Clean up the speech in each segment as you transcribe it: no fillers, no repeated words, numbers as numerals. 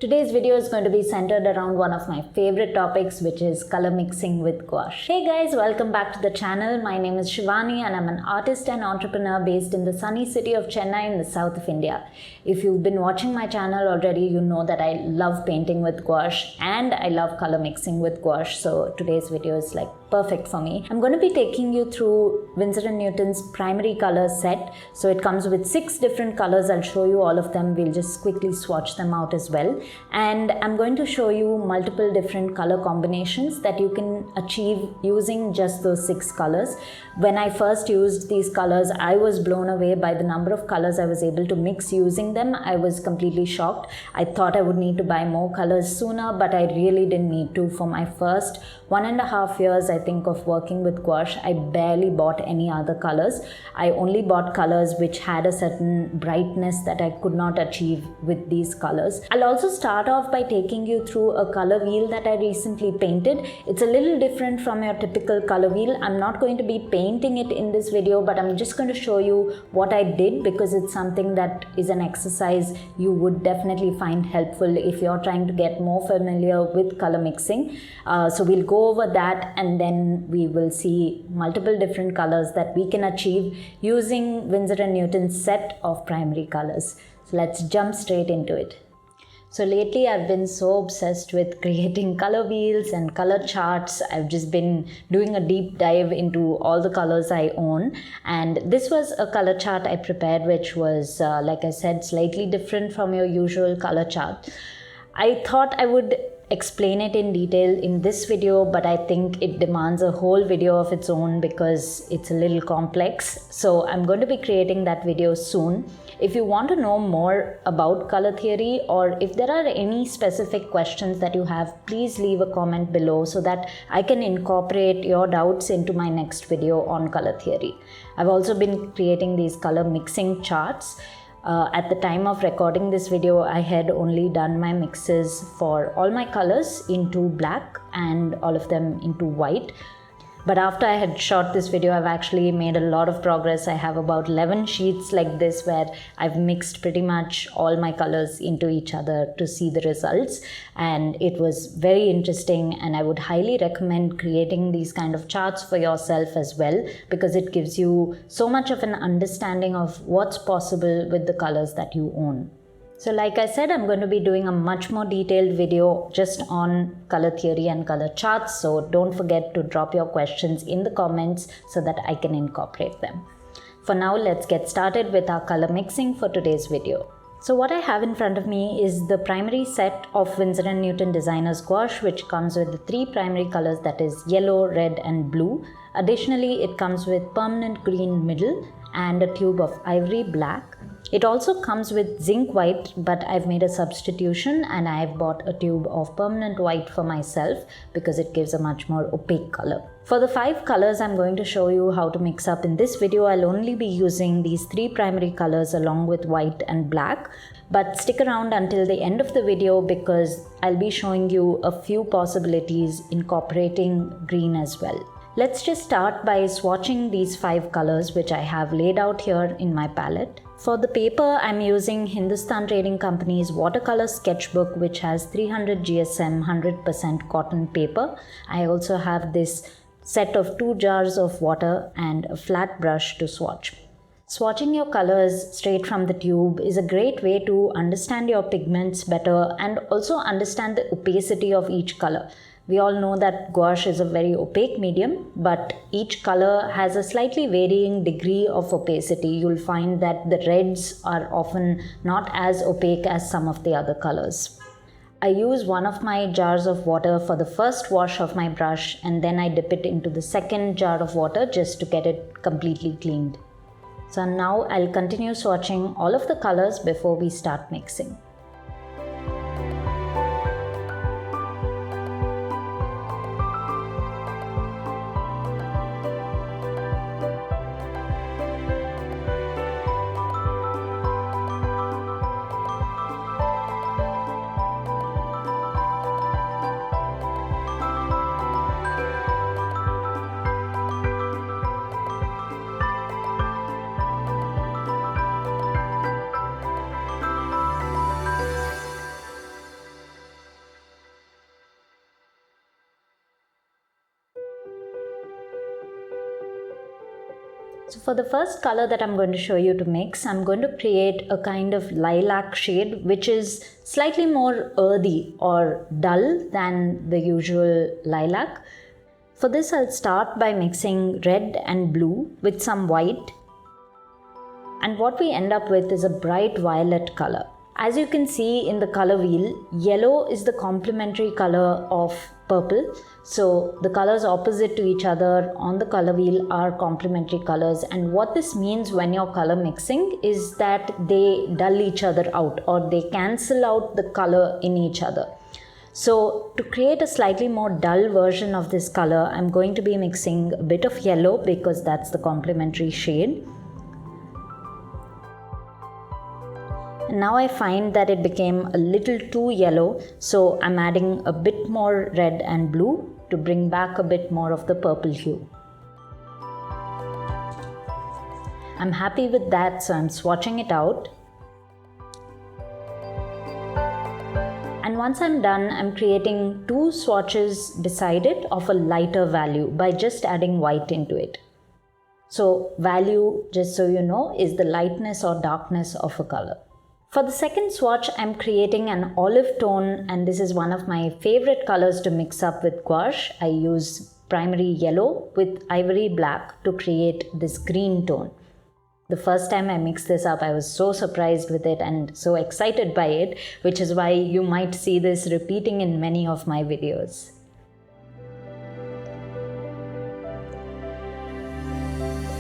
Today's video is going to be centered around one of my favorite topics, which is color mixing with gouache. Hey guys, welcome back to the channel. My name is Shivani and I'm an artist and entrepreneur based in the sunny city of Chennai in the south of India. If you've been watching my channel already, you know that I love painting with gouache and I love color mixing with gouache. So today's video is like perfect for me. I'm going to be taking you through Winsor & Newton's primary color set. So it comes with 6 different colors. I'll show you all of them. We'll just quickly swatch them out as well. And I'm going to show you multiple different color combinations that you can achieve using just those 6 colors. When I first used these colors, I was blown away by the number of colors I was able to mix using them. I was completely shocked. I thought I would need to buy more colors sooner, but I really didn't need to. For my first 1.5 years, I think, of working with gouache, I barely bought any other colors. I only bought colors which had a certain brightness that I could not achieve with these colors. I'll also start off by taking you through a color wheel that I recently painted. It's a little different from your typical color wheel. I'm not going to be painting it in this video, but I'm just going to show you what I did because it's something that is an exercise you would definitely find helpful if you're trying to get more familiar with color mixing. So we'll go over that and then we will see multiple different colors that we can achieve using Winsor & Newton's set of primary colors. So let's jump straight into it. So lately I've been so obsessed with creating color wheels and color charts. I've just been doing a deep dive into all the colors I own, and this was a color chart I prepared which was like I said, slightly different from your usual color chart. I thought I would explain it in detail in this video, but I think it demands a whole video of its own because it's a little complex. So I'm going to be creating that video soon. If you want to know more about color theory, or if there are any specific questions that you have, please leave a comment below so that I can incorporate your doubts into my next video on color theory. I've also been creating these color mixing charts. At the time of recording this video, I had only done my mixes for all my colors into black and all of them into white. But after I had shot this video, I've actually made a lot of progress. I have about 11 sheets like this where I've mixed pretty much all my colors into each other to see the results. And it was very interesting, and I would highly recommend creating these kind of charts for yourself as well, because it gives you so much of an understanding of what's possible with the colors that you own. So like I said, I'm going to be doing a much more detailed video just on color theory and color charts. So don't forget to drop your questions in the comments so that I can incorporate them. For now, let's get started with our color mixing for today's video. So what I have in front of me is the primary set of Winsor & Newton Designer's Gouache, which comes with the 3 primary colors, that is yellow, red and blue. Additionally, it comes with permanent green middle and a tube of ivory black. It also comes with zinc white, but I've made a substitution and I've bought a tube of permanent white for myself because it gives a much more opaque color. For the 5 colors I'm going to show you how to mix up in this video, I'll only be using these 3 primary colors along with white and black. But stick around until the end of the video because I'll be showing you a few possibilities incorporating green as well. Let's just start by swatching these 5 colors which I have laid out here in my palette. For the paper, I'm using Hindustan Trading Company's watercolor sketchbook, which has 300 GSM 100% cotton paper. I also have this set of 2 jars of water and a flat brush to swatch. Swatching your colors straight from the tube is a great way to understand your pigments better and also understand the opacity of each color. We all know that gouache is a very opaque medium, but each color has a slightly varying degree of opacity. You'll find that the reds are often not as opaque as some of the other colors. I use one of my jars of water for the first wash of my brush, and then I dip it into the second jar of water just to get it completely cleaned. So now I'll continue swatching all of the colors before we start mixing. So for the first color that I'm going to show you to mix, I'm going to create a kind of lilac shade which is slightly more earthy or dull than the usual lilac. For this, I'll start by mixing red and blue with some white. And what we end up with is a bright violet color. As you can see in the color wheel, yellow is the complementary color of purple. So the colors opposite to each other on the color wheel are complementary colors. And what this means when you're color mixing is that they dull each other out, or they cancel out the color in each other. So to create a slightly more dull version of this color, I'm going to be mixing a bit of yellow because that's the complementary shade. And now I find that it became a little too yellow, so I'm adding a bit more red and blue to bring back a bit more of the purple hue. I'm happy with that, so I'm swatching it out. And once I'm done, I'm creating two swatches beside it of a lighter value by just adding white into it. So value, just so you know, is the lightness or darkness of a color. For the second swatch, I'm creating an olive tone, and this is one of my favorite colors to mix up with gouache. I use primary yellow with ivory black to create this green tone. The first time I mixed this up, I was so surprised with it and so excited by it, which is why you might see this repeating in many of my videos.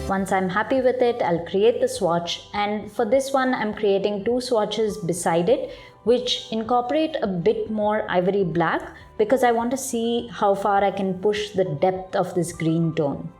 Once I'm happy with it, I'll create the swatch, and for this one I'm creating two swatches beside it which incorporate a bit more ivory black because I want to see how far I can push the depth of this green tone.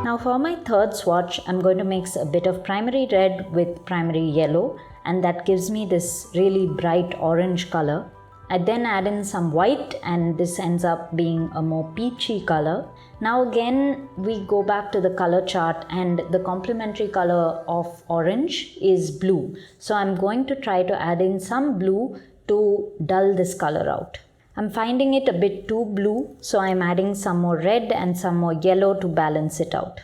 Now for my third swatch, I'm going to mix a bit of primary red with primary yellow, and that gives me this really bright orange color. I then add in some white, and this ends up being a more peachy color. Now again, we go back to the color chart, and the complementary color of orange is blue. So I'm going to try to add in some blue to dull this color out. I'm finding it a bit too blue, so I'm adding some more red and some more yellow to balance it out.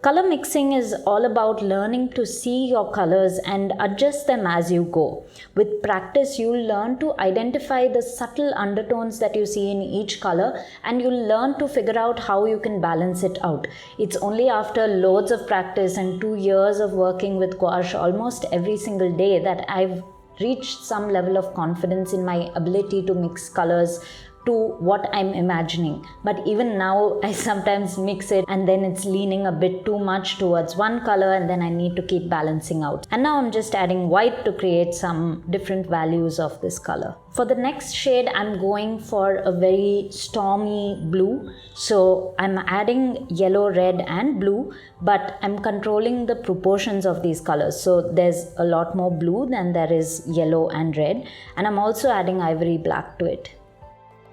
Color mixing is all about learning to see your colors and adjust them as you go. With practice, you'll learn to identify the subtle undertones that you see in each color, and you'll learn to figure out how you can balance it out. It's only after loads of practice and 2 years of working with gouache almost every single day that I've reached some level of confidence in my ability to mix colors to what I'm imagining. But even now, I sometimes mix it and then it's leaning a bit too much towards one color, and then I need to keep balancing out. And now I'm just adding white to create some different values of this color. For the next shade, I'm going for a very stormy blue. So I'm adding yellow, red and blue, but I'm controlling the proportions of these colors. So there's a lot more blue than there is yellow and red. And I'm also adding ivory black to it.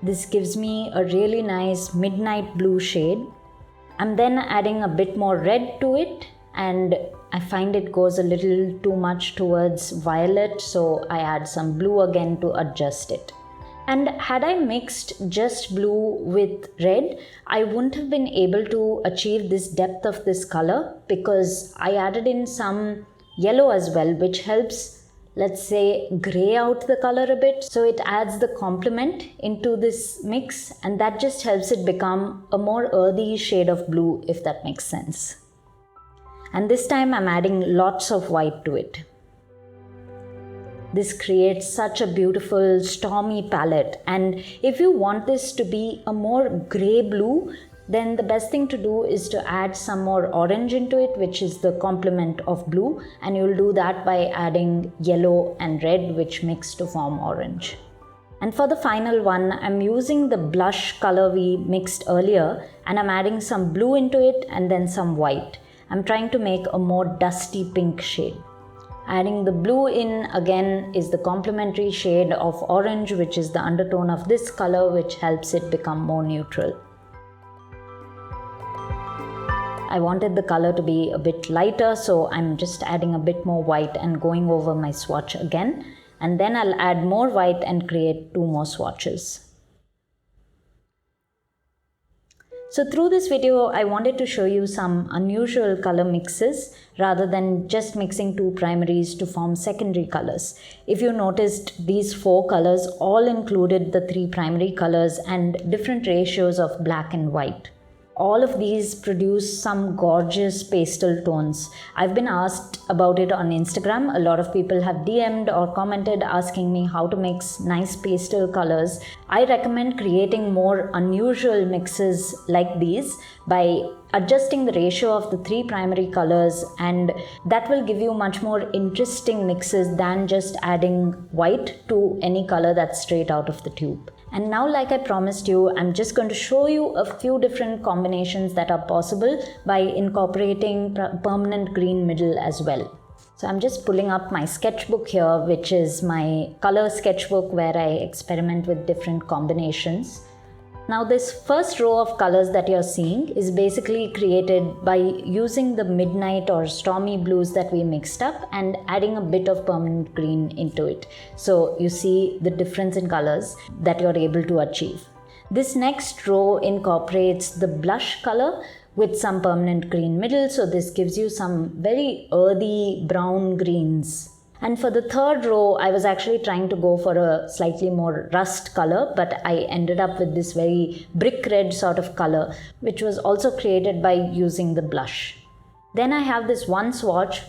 This gives me a really nice midnight blue shade. I'm then adding a bit more red to it, and I find it goes a little too much towards violet, so I add some blue again to adjust it. And had I mixed just blue with red, I wouldn't have been able to achieve this depth of this color because I added in some yellow as well, which helps, let's say, gray out the color a bit. So it adds the complement into this mix, and that just helps it become a more earthy shade of blue, if that makes sense. And this time I'm adding lots of white to it. This creates such a beautiful stormy palette, and if you want this to be a more gray blue, then the best thing to do is to add some more orange into it, which is the complement of blue, and you'll do that by adding yellow and red, which mix to form orange. And for the final one, I'm using the blush color we mixed earlier, and I'm adding some blue into it and then some white. I'm trying to make a more dusty pink shade. Adding the blue in again is the complementary shade of orange, which is the undertone of this color, which helps it become more neutral. I wanted the color to be a bit lighter, so I'm just adding a bit more white and going over my swatch again. And then I'll add more white and create 2 more swatches. So through this video, I wanted to show you some unusual color mixes rather than just mixing two primaries to form secondary colors. If you noticed, these 4 colors all included the 3 primary colors and different ratios of black and white. All of these produce some gorgeous pastel tones. I've been asked about it on Instagram. A lot of people have DM'd or commented asking me how to mix nice pastel colors. I recommend creating more unusual mixes like these by adjusting the ratio of the 3 primary colors, and that will give you much more interesting mixes than just adding white to any color that's straight out of the tube. And now, like I promised you, I'm just going to show you a few different combinations that are possible by incorporating permanent green middle as well. So I'm just pulling up my sketchbook here, which is my color sketchbook where I experiment with different combinations. Now this first row of colors that you're seeing is basically created by using the midnight or stormy blues that we mixed up and adding a bit of permanent green into it. So you see the difference in colors that you're able to achieve. This next row incorporates the blush color with some permanent green middle. So this gives you some very earthy brown greens. And for the third row, I was actually trying to go for a slightly more rust color, but I ended up with this very brick red sort of color, which was also created by using the blush. Then I have this one swatch,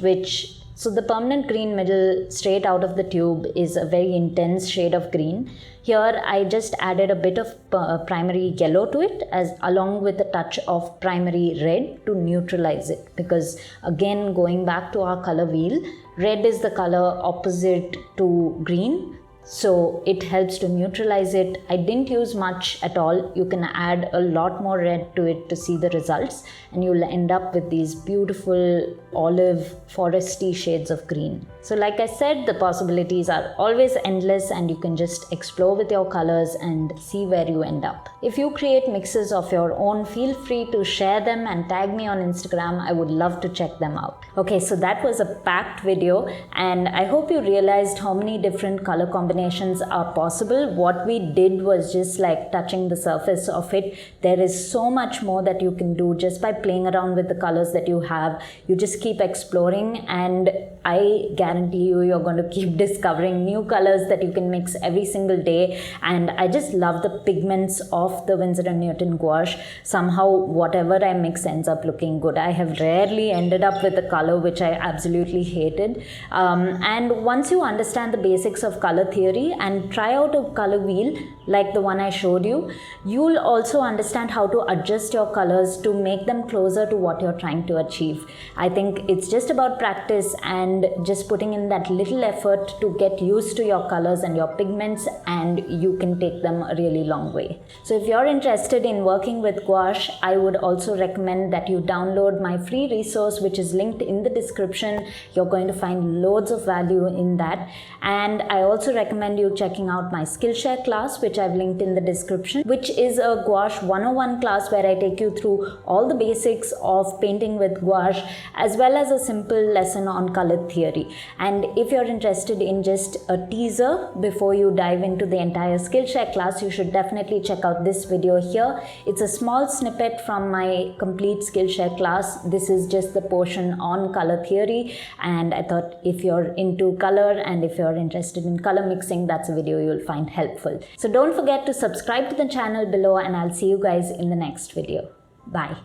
so the permanent green middle straight out of the tube is a very intense shade of green. Here I just added a bit of primary yellow to it along with a touch of primary red to neutralize it, because again, going back to our color wheel, red is the color opposite to green. So it helps to neutralize it. I didn't use much at all. You can add a lot more red to it to see the results, and you'll end up with these beautiful olive foresty shades of green. So like I said, the possibilities are always endless and you can just explore with your colors and see where you end up. If you create mixes of your own, feel free to share them and tag me on Instagram. I would love to check them out. Okay, so that was a packed video and I hope you realized how many different color combinations are possible. What we did was just like touching the surface of it. There is so much more that you can do just by playing around with the colors that you have. You just keep exploring and I guarantee you're going to keep discovering new colors that you can mix every single day. And I just love the pigments of the Winsor & Newton gouache. Somehow whatever I mix ends up looking good. I have rarely ended up with a color which I absolutely hated. And once you understand the basics of color theory and try out a color wheel like the one I showed you, you'll also understand how to adjust your colors to make them closer to what you're trying to achieve. I think it's just about practice and just putting in that little effort to get used to your colors and your pigments, and you can take them a really long way. So if you're interested in working with gouache, I would also recommend that you download my free resource, which is linked in the description. You're going to find loads of value in that. And I also recommend you checking out my Skillshare class, which I've linked in the description, which is a gouache 101 class where I take you through all the basics of painting with gouache as well as a simple lesson on color theory. And if you're interested in just a teaser before you dive into the entire Skillshare class, you should definitely check out this video here. It's a small snippet from my complete Skillshare class. This is just the portion on color theory, and I thought if you're into color and if you're interested in color mixing, that's a video you'll find helpful. So don't forget to subscribe to the channel below, and I'll see you guys in the next video. Bye.